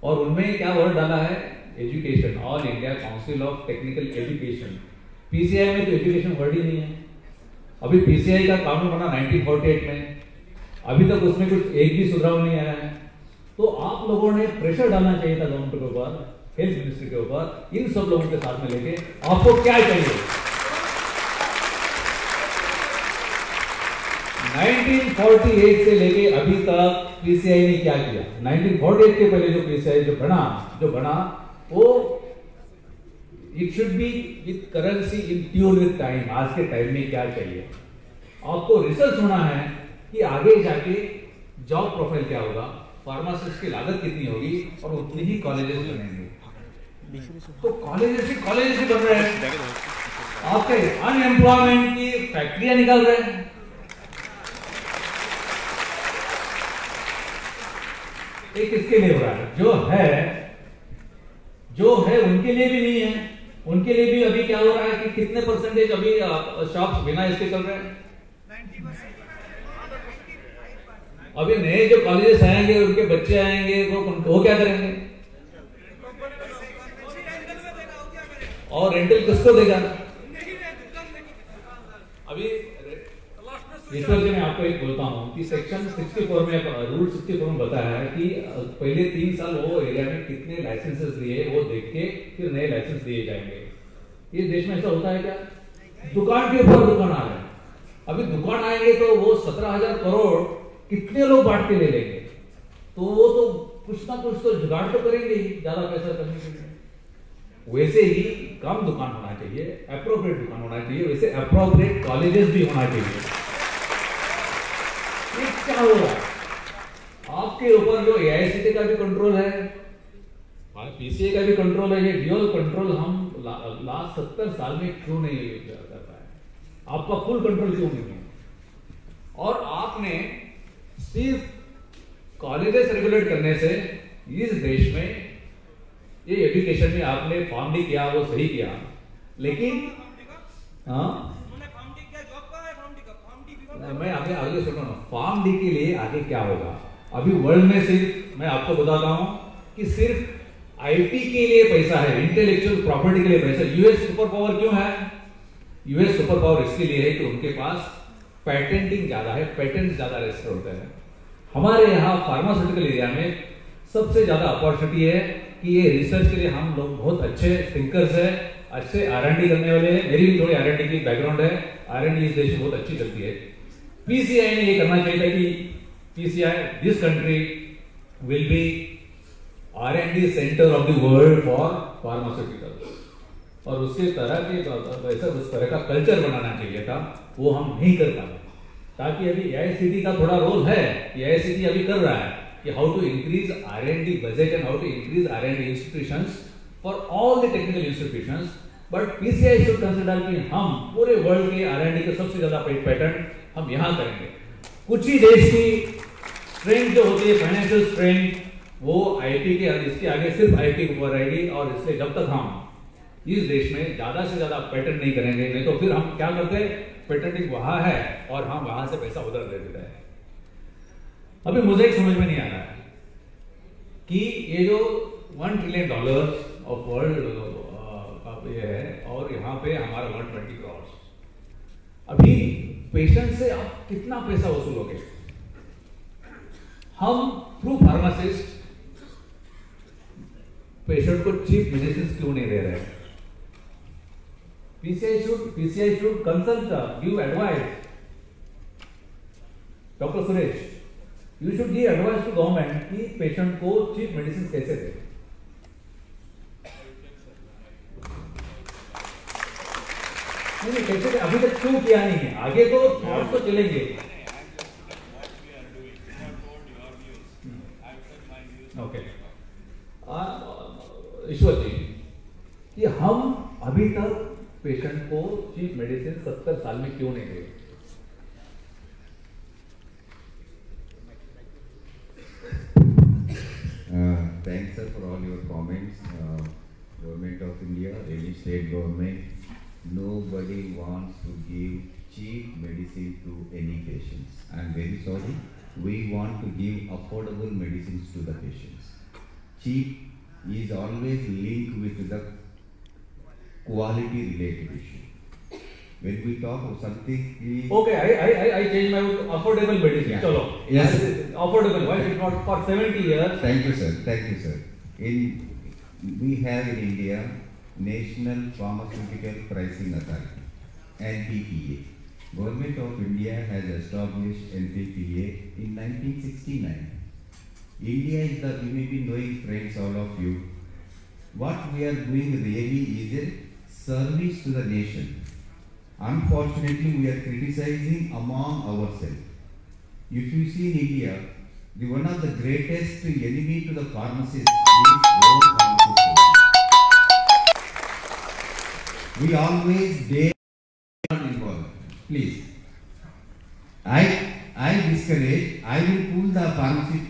S1: और उनमें क्या वर्ड डाला है? Education, all India council of technical education. PCI में तो एजुकेशन वर्ड ही नहीं है। अभी पीसीआई का कानून बना 1948 में, अभी तक उसमें कुछ एक भी सुधार नहीं आया है। तो आप लोगों ने प्रेशर डालना चाहिए था गवर्नमेंट के ऊपर, हेल्थ मिनिस्ट्री के ऊपर, इन सब लोगों के साथ में लेके आपको क्या चाहिए। 1948 से लेके अभी तक पीसीआई ने क्या किया? 1948 के पहले जो पीसीआई जो बना वो it should be with currency in tune with time. आज के टाइम में क्या चाहिए आपको? रिसर्च होना है कि आगे जाके जॉब प्रोफाइल क्या होगा, फार्मासिस्ट की लागत कितनी होगी, और उतनी ही कॉलेजेस बनेंगे। तो कॉलेजेस ही बन रहे हैं, आपके अनएम्प्लॉयमेंट की फैक्ट्रियां निकाल रहे हैं। ये किसके लिए हो रहा है? जो है उनके लिए भी नहीं है। उनके लिए भी अभी क्या हो रहा है कि कितने परसेंटेज अभी शॉप्स बिना इसके चल रहे हैं? 90%। अभी नए जो कॉलेजेस आएंगे, उनके बच्चे आएंगे, वो क्या करेंगे? और रेंटल किसको देगा? अभी ईश्वर जी, मैं आपको एक बोलता हूं कि सेक्शन 64 में, रूल 64 में बताया है कि पहले 3 साल वो एरिया में कितने लाइसेंसेस दिए वो देख के फिर नए लाइसेंस दिए जाएंगे। ये देश में ऐसा होता है क्या? दुकान के ऊपर दुकान आ रहे हैं। अभी दुकान आएंगे तो वो 17,000 करोड़ कितने लोग बांट के ले लेंगे? तो वो तो कुछ ना कुछ तो जुगाड़ तो करेंगे ही ज्यादा पैसा करने के लिए। वैसे ही कम दुकान होना चाहिए, अप्रोप्रिएट दुकान होना चाहिए, वैसे अप्रोप्रिएट कॉलेजेस भी होना चाहिए। क्या हो रहा है? आपके ऊपर जो एआईसीटी का भी कंट्रोल है, पीसीए का भी कंट्रोल है, ये ड्यूअल कंट्रोल हम लास्ट 70 साल में क्यों नहीं कर पाए? आपका फुल कंट्रोल क्यों नहीं है? और आपने सिर्फ कॉलेजेस रेगुलेट करने से इस देश में ये एजुकेशन में आपने फॉर्म डी किया, वो सही किया, लेकिन मैं आगे सुनो ना, फार्म डी के लिए आगे क्या होगा? अभी वर्ल्ड में सिर्फ मैं आपको बताता हूं कि सिर्फ आईटी के लिए पैसा है, इंटेलेक्चुअल प्रॉपर्टी के लिए पैसा। यूएस सुपर पावर क्यों है? यूएस सुपर पावर इसके लिए है कि उनके पास पेटेंटिंग ज्यादा है, पेटेंट ज्यादा रजिस्टर होते हैं। हमारे यहाँ फार्मास्यूटिकल एरिया में सबसे ज्यादा अपॉर्चुनिटी है कि ये रिसर्च के लिए हम लोग बहुत अच्छे थिंकर्स है, अच्छे R&D करने वाले हैं। मेरी भी थोड़ी R&D की बैकग्राउंड है, R&D इस देश में बहुत अच्छी चलती है। पीसीआई ने ये करना चाहिए था कि PCI this country will be R&D centre of the world for pharmaceutical, और उसके तरह के वैसा उस तरह का कल्चर बनाना चाहिए था, वो हम नहीं कर पाए। ताकि अभी एआईसीटी का थोड़ा रोल है, एआईसीटी अभी कर रहा है कि how to increase R&D budget and how to increase R&D institutions for all the technical institutions. But PCI should consider कि हम पूरे वर्ल्ड के R&D के सबसे ज्यादा पेटेंट हम यहां करेंगे। कुछ ही देश की स्ट्रेंथ जो होती है, फाइनेंशियल स्ट्रेंथ, वो आईटी के, इसके आगे सिर्फ आईटी के ऊपर रहेगी। और इसलिए जब तक हम इस देश में ज्यादा से ज्यादा पेटेंट नहीं करेंगे, नहीं तो फिर हम क्या करते हैं, पेटेंटिंग वहां है और हम वहां से पैसा उधर दे देते हैं। अभी मुझे एक समझ में नहीं आ रहा है कि ये जो $1 ट्रिलियन ऑफ वर्ल्ड ये है और यहाँ पे हमारा 120 करोड़, अभी पेशेंट से आप कितना पैसा वसूलोगे? हम थ्रू फार्मासिस्ट पेशेंट को चीप मेडिसिन क्यों नहीं दे रहे? PCI should consult, give advice. Doctor Suresh, you should give advice to government कि पेशेंट को चीप मेडिसिन कैसे दे। नहीं कैसे अभी तक क्यों किया नहीं है, आगे तो थॉट्स तो चलेंगे। ओके ईश्वर जी कि हम अभी तक पेशेंट को चीप मेडिसिन 70 साल में क्यों नहीं दे?
S4: Thanks sir for all your comments. Government of India, any state government, nobody wants to give cheap medicine to any patients. I am very sorry. We want to give affordable medicines to the patients. Cheap is always linked with the quality related issue. When we talk of something, please.
S1: Okay, I change my affordable medicine.
S4: Yeah.
S1: Chalo.
S4: Yes.
S1: Affordable. Why is it not for 70 years?
S4: Thank you, sir. Thank you, sir. We have in India National Pharmaceutical Pricing Authority, NPPA. Government of India has established NPPA in 1969. India is the, you may be knowing friends, all of you, what we are doing really is a service to the nation. Unfortunately, we are criticizing among ourselves. If you see in India, one of the greatest enemy to the pharmacist is own pharmacist. We always dare not involve. Please. I discourage, I will pull the pharmacy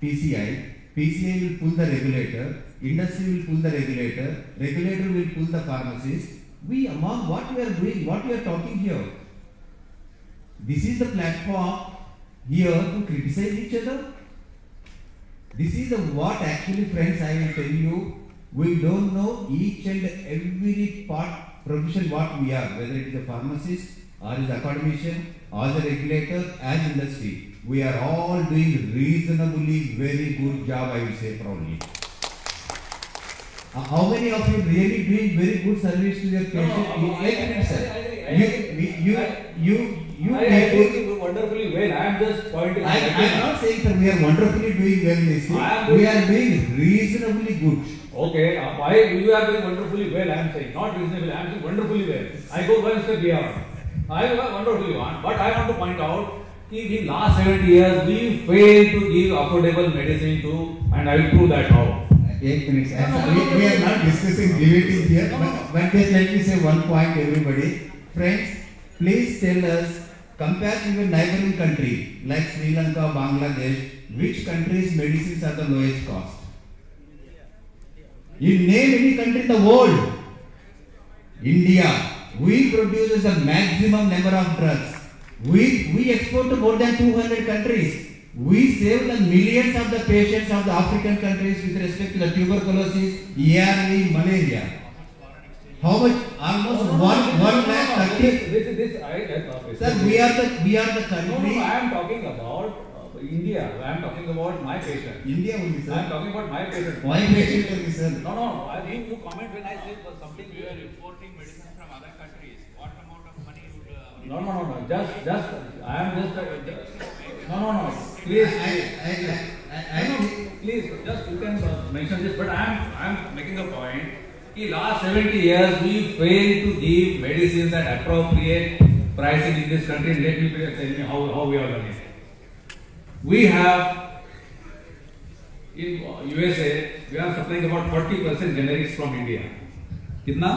S4: PCI will pull the regulator, industry will pull the regulator will pull the pharmacist. We among what we are doing, what we are talking here, this is the platform here to criticize each other. This is the what actually, friends, I will tell you, we don't know each and every part profession what we are, whether it is a pharmacist or is academician or the regulator and industry. We are all doing reasonably very good job, I will say proudly. How many of you really doing very good service to your patient? You
S1: I agree wonderfully well. I am just pointing.
S4: I am not saying that we are wonderfully doing well. We are doing reasonably good.
S1: Okay, why you are doing wonderfully well? I am saying not reasonably. I am doing wonderfully well. I go one step beyond. I am wonderfully on, but I want to point out that in last 70 years we failed to give affordable medicine to, and I will prove that now.
S4: 8 minutes. We are not discussing debating here, but just let me say one point, everybody. Friends, please tell us, compare to your neighboring country like Sri Lanka, Bangladesh, which country's medicines are the lowest cost? You name any country in the world. India. We produce the maximum number of drugs. We export to more than 200 countries. We save the millions of the patients of the African countries with respect to the tuberculosis, ARV, malaria. How much? Almost 1 lakh 30.
S1: This I
S4: Sir, we are the country.
S1: No, I am talking about India. I am talking about my patient.
S4: India only, sir.
S1: I am talking about my patient.
S4: My patient only, sir.
S1: No. I think you comment when I say something.
S5: You are importing medicine from other countries. What amount of money would?
S1: No. Just. I am just. No. Please. Please. Just you can mention this, but I am making a point. In last 70 years, we failed to give medicines at appropriate pricing in this country. Let me tell you how we are done it. We have in USA, we are supplying about 40% generics from India. कितना?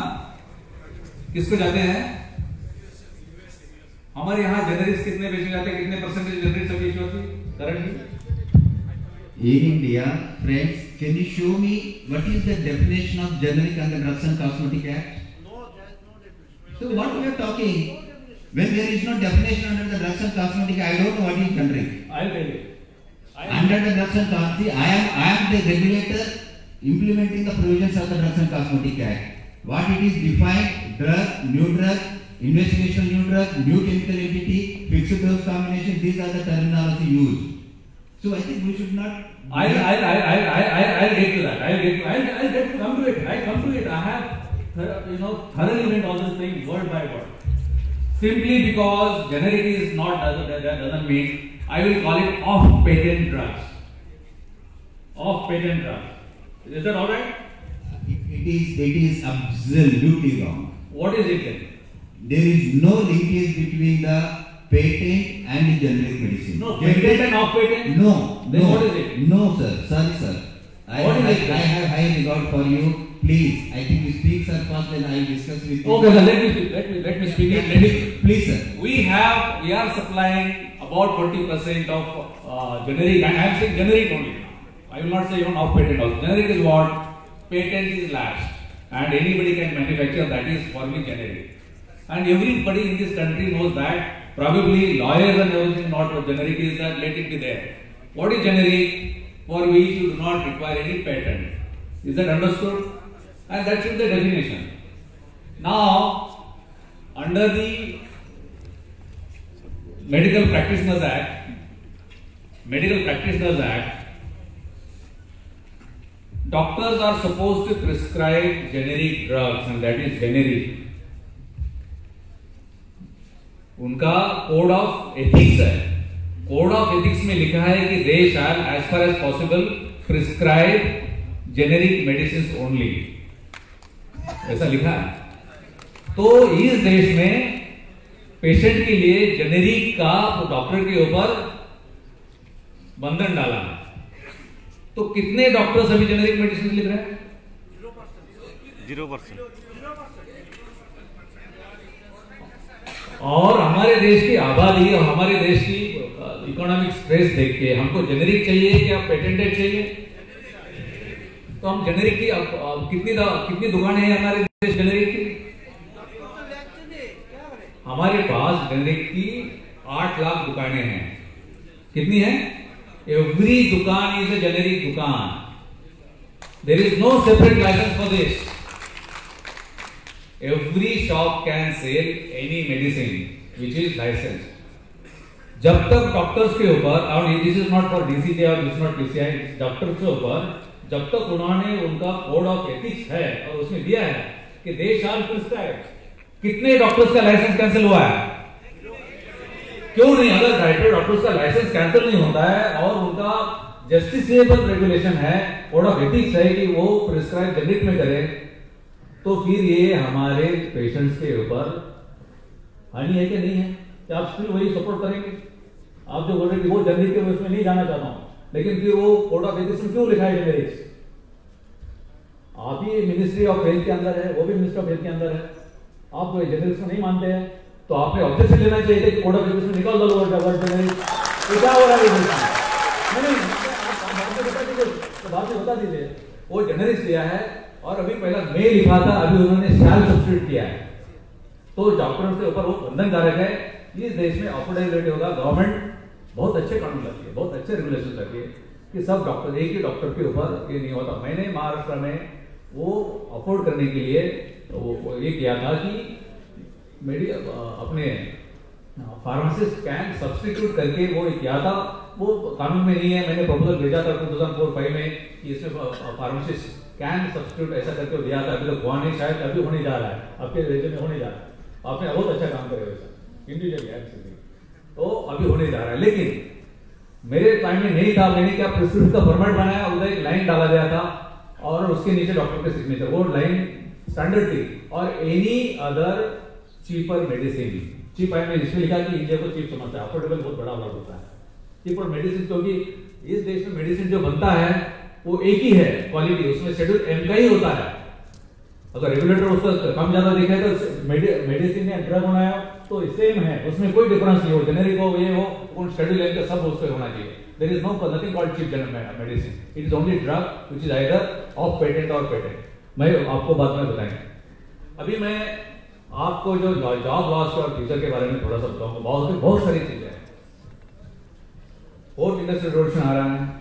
S1: किसको जाते हैं? हमारे यहाँ generics कितने बेचे जाते हैं? कितने परसेंटेज generics अभी बेची होती है? Currently?
S4: In India, friends, can you show me what is the definition of generic under Drugs and Cosmetic Act?
S3: No, there is no definition.
S4: So what we are talking? When there is no definition under the Drugs and Cosmetic Act, I don't know what is country.
S1: I'll tell you.
S4: Under the Drugs and Cosmetic, I am the regulator implementing the provisions of the Drugs and Cosmetic Act. What it is defined: drug, new drug, investigational new drug, new chemical entity, fixed dose combination. These are the terminology used. So I think we should not.
S1: I'll get to that. I'll come to it. I have thoroughly read all these things word by word. Simply because generic is not doesn't mean I will call it off-patent drugs. Off-patent drugs. Is that all right?
S4: It is absolutely wrong.
S1: What is it then?
S4: there is no linkage between the patent and the generic medicine.
S1: No, patent and off patent?
S4: No,
S1: Then
S4: no,
S1: what is it?
S4: no, sir. Sorry, sir.
S1: What is it?
S4: I have high regard for you. Please, I think you speak, sir, first, then I will discuss with you.
S1: Okay, sir, let me speak it.
S4: Please, sir.
S1: We are supplying about 20% of generic, and I am saying generic only. I will not say even off patent also. Generic is what? Patent is last, and anybody can manufacture, that is for me generic. And everybody in this country knows that. Probably lawyers and everything not what generic is, that let it be there. What is generic? For which you do not require any patent. Is that understood? And that should be the definition. Now, under the Medical Practitioners Act, doctors are supposed to prescribe generic drugs, and that is generic. उनका code of ethics है. Code of ethics में लिखा है कि they shall as far as possible prescribe generic medicine only, ऐसा लिखा है. तो इस देश में पेशेंट के लिए जेनेरिक का डॉक्टर के ऊपर बंधन डाला है. तो कितने डॉक्टर्स अभी जेनेरिक मेडिसिन लिख रहे हैं?
S2: 0%.
S1: और हमारे देश की आबादी और हमारे देश की इकोनॉमिक स्ट्रेस देख के हमको जेनेरिक चाहिए क्या पेटेंटेड चाहिए? तो हम जेनेरिक की कितनी दुकानें हैं हमारे देश जेनेरिक की? हमारे पास जेनेरिक की 8 लाख दुकानें हैं. कितनी है? Every dukan is a generic dukan. There is no separate licence for this. Every shop can sell any medicine which is licensed. जब तक डॉक्टर्स के ऊपर, और दिस इज नॉट फॉर डीसीजे और दिस नॉट पीसीआई, डॉक्टर्स के ऊपर जब तक उन्होंने उनका कोड ऑफ एथिक्स है और उसमें दिया है कि दे शैल प्रिस्क्राइब. कितने डॉक्टर्स का लाइसेंस कैंसिल हुआ है? क्यों नहीं? अगर डायरेक्टर डॉक्टर्स का लाइसेंस कैंसिल नहीं होता है और उनका जस्टिसेबल रेगुलेशन है, कोड ऑफ एथिक्स है कि वो प्रिस्क्राइब जेनेरिक में करें, तो फिर ये हमारे पेशेंट्स के ऊपर हानि है कि नहीं है? क्या आप फिर वही सपोर्ट करेंगे? आप जो बोल रहे कि वो जेनेरिक के उसमें नहीं जाना चाहता हूं, लेकिन फिर वो कोड ऑफ एथिक्स में क्यों लिखा है जेनेरिक्स? आप ही मिनिस्ट्री ऑफ हेल्थ के अंदर है, वो भी मिनिस्ट्री ऑफ हेल्थ के अंदर है. आप तो जेनेरिक्स में नहीं मानते हैं, तो आपने ऑब्जेक्शन लेना चाहिए था कि कोड ऑफ एथिक्स में निकाल दो वर्ड जेनेरिक. तो क्या हो रहा है? नहीं, बात बता दीजिए. वो जेनेरिक्स दिया है और अभी पहला मे लिखा था, अभी उन्होंने शैल सब्स्टिट्यूट किया है. तो डॉक्टरों के ऊपर वो बंधनकारक है. इस देश में अफोर्डेबिलिटी होगा. गवर्नमेंट बहुत अच्छे कानून लाती है, बहुत अच्छे रेगुलेशन लाती है कि सब डॉक्टर, एक ही डॉक्टर के ऊपर ये नहीं होता. मैंने महाराष्ट्र में वो अफोर्ड करने के लिए वो ये किया था कि अपने फार्मासिस्ट कैन सब्स्टिट्यूट करके वो किया था. वो कानून में नहीं है. मैंने प्रपोजल भेजा था 2004-5 में कि इसमें फार्मासिस्ट कैन सब्स्टिट्यूट ऐसा करके दिया था. अभी तो हुआ नहीं, शायद अभी होने जा रहा है, आपके राज्य में होने जा रहा है. आपने बहुत अच्छा काम करे वैसा इंडिविजुअली, तो अभी होने जा रहा है. लेकिन मेरे टाइम में नहीं था. मैंने क्या प्रिस्क्रिप्शन का फॉर्मेट बनाया, उधर एक लाइन डाला गया था और उसके नीचे डॉक्टर के सिग्नेचर. वो लाइन स्टैंडर्ड थी. और any other cheaper medicine, cheap है में इसमें लिखा कि इंडिया को चीप समझता है, अफोर्डेबल बहुत बड़ा वर्ड होता है. चीपर मेडिसिन, क्योंकि इस देश में मेडिसिन जो बनता है वो एक ही है क्वालिटी, उसमें शेड्यूल एम का ही होता है. अगर रेगुलेटर उसका कम ज्यादा दिखाए तो मेडिसिन या ड्रग बनाया तो सेम है, उसमें कोई डिफरेंस नहीं हो. जेनेरिक हो, ये हो, उन शेड्यूल एम का सब उसको होना चाहिए. There is no nothing called cheap medicine. It is only drug which is either off patent और पेटेंट. मैं आपको बाद में बताएंगे. अभी मैं आपको जो जॉब लॉस और फ्यूचर के बारे में थोड़ा सा बताऊंगा. बहुत सारी चीजें हैं. फोर्थ इंडस्ट्रियल रेवोल्यूशन आ रहा है.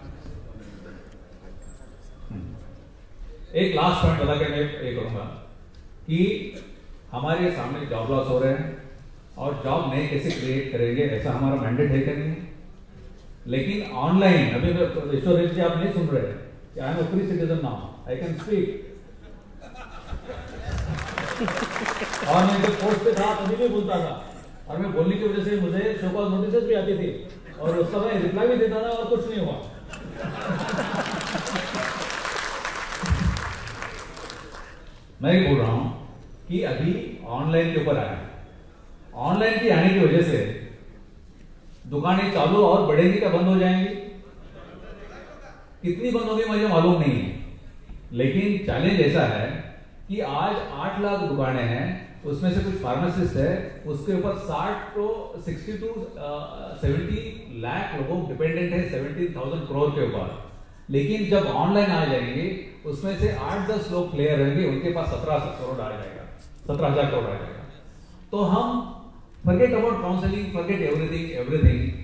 S1: एक लास्ट पॉइंट बता के मैं ये करूंगा कि हमारे सामने जॉब लॉस हो रहे हैं और जॉब नए कैसे क्रिएट करेंगे, ऐसा हमारा मैंडेट है कि नहीं. लेकिन ऑनलाइन अभी ईश्वर जी आप नहीं सुन रहे कि I am a free citizen now, I can speak. और मैं जब पोस्ट पे था तभी भी बोलता था, और मैं बोलने की वजह से मुझे शो कॉल नोटिस भी आती थी और उस समय रिप्लाई भी देता था और कुछ नहीं हुआ. मैं बोल रहा हूं कि अभी ऑनलाइन के ऊपर आया, ऑनलाइन की आने की वजह से दुकानें चालू और बढ़ेंगी क्या बंद हो जाएंगी? कितनी बंद होगी मुझे मालूम नहीं है, लेकिन चैलेंज ऐसा है कि आज 8 लाख दुकानें हैं, उसमें से कुछ फार्मासिस्ट है, उसके ऊपर 60 to 70 लाख लोगों डिपेंडेंट है 70,000 करोड़ के ऊपर। लेकिन जब ऑनलाइन आ जाएंगे उसमें से 8-10 लोग प्लेयर रहेंगे, उनके पास 17 करोड़ आ जाएगा, 17,000 करोड़ आ जाएगा। तो हम forget about counselling, forget everything,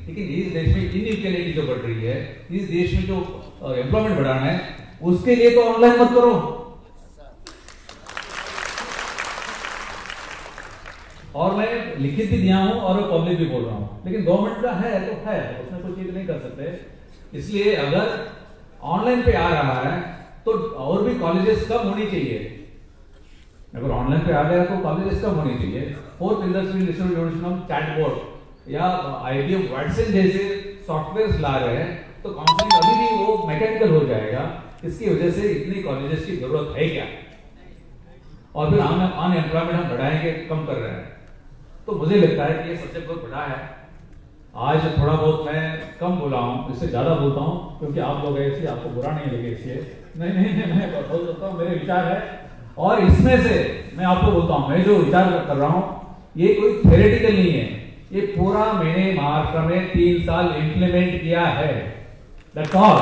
S1: लेकिन इस देश में इनइक्वालिटी जो बढ़ रही है, इस देश में जो एम्प्लॉयमेंट बढ़ाना है, उसके लिए तो ऑनलाइन मत करो। और मैं लिखित भी दिया हूं और पब्लिक भी बोल रहा हूं, लेकिन गवर्नमेंट का है तो है, उसमें कोई चीज नहीं कर सकते। इसलिए अगर ऑनलाइन पे आ रहा है तो और भी कॉलेजेस कम होनी चाहिए। अगर ऑनलाइन पे आ गया तो कॉलेजेस कम होनी चाहिए। फोर्थ इंडस्ट्रियल रिवोल्यूशन, चैटबॉट या IBM वाटसन जैसे सॉफ्टवेयर ला रहे हैं, तो काउंसलिंग अभी भी वो मैकेनिकल हो जाएगा। इसकी वजह से इतनी कॉलेजेस की जरूरत है क्या? और फिर हम अनएम्प्लॉयमेंट हम बढ़ाएंगे, कम कर रहे हैं। तो मुझे लगता है कि ये सब्जेक्ट बहुत बड़ा है। आज थोड़ा बहुत मैं कम बोला हूं, इससे ज्यादा बोलता हूं क्योंकि आप लोग ऐसे, आपको बुरा नहीं लगे इसलिए। नहीं, मैं बोल सकता हूं, मेरे विचार है। और इसमें से मैं आपको बोलता हूं, मैं जो विचार कर रहा हूं ये कोई थ्योरेटिकल नहीं है, ये पूरा मैंने महाराष्ट्र में 3 साल इंप्लीमेंट किया है। That's all.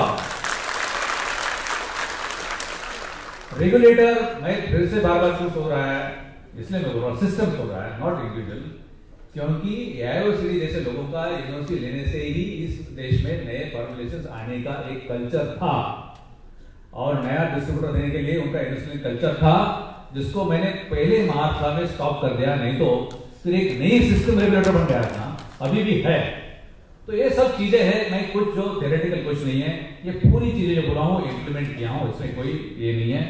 S1: रेगुलेटर, मैं फिर से बार चूज हो रहा है, इसलिए मैं बोल रहा हूं सिस्टम हो रहा है, नॉट इंडिविजुअल। क्योंकि AIOCD जैसे लोगों का यूनिवर्सिटी लेने से ही इस देश में नए फॉर्मुलेशंस आने का एक कल्चर था, और नया डिस्ट्रीब्यूटर देने के लिए उनका यूनिवर्सिटी कल्चर था, जिसको मैंने पहले महाराष्ट्र में स्टॉप कर दिया। नहीं तो फिर एक नई सिस्टम रेगुलेटर बन गया था, अभी भी है। तो ये सब चीजें हैं, मैं कुछ जो थ्योरेटिकल कुछ नहीं है, ये पूरी चीजें जो बोला हूं इंप्लीमेंट किया हूं, इसमें कोई ये नहीं है।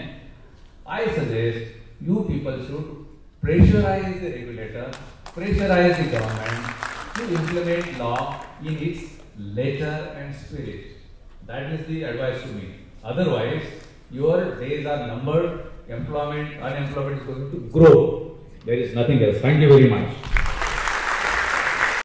S1: I suggest you people should pressurize the regulator, pressurize the government to implement law in its letter and spirit. That is the advice to me. Otherwise, your days are numbered, unemployment is going to grow. There is nothing else. Thank you very much.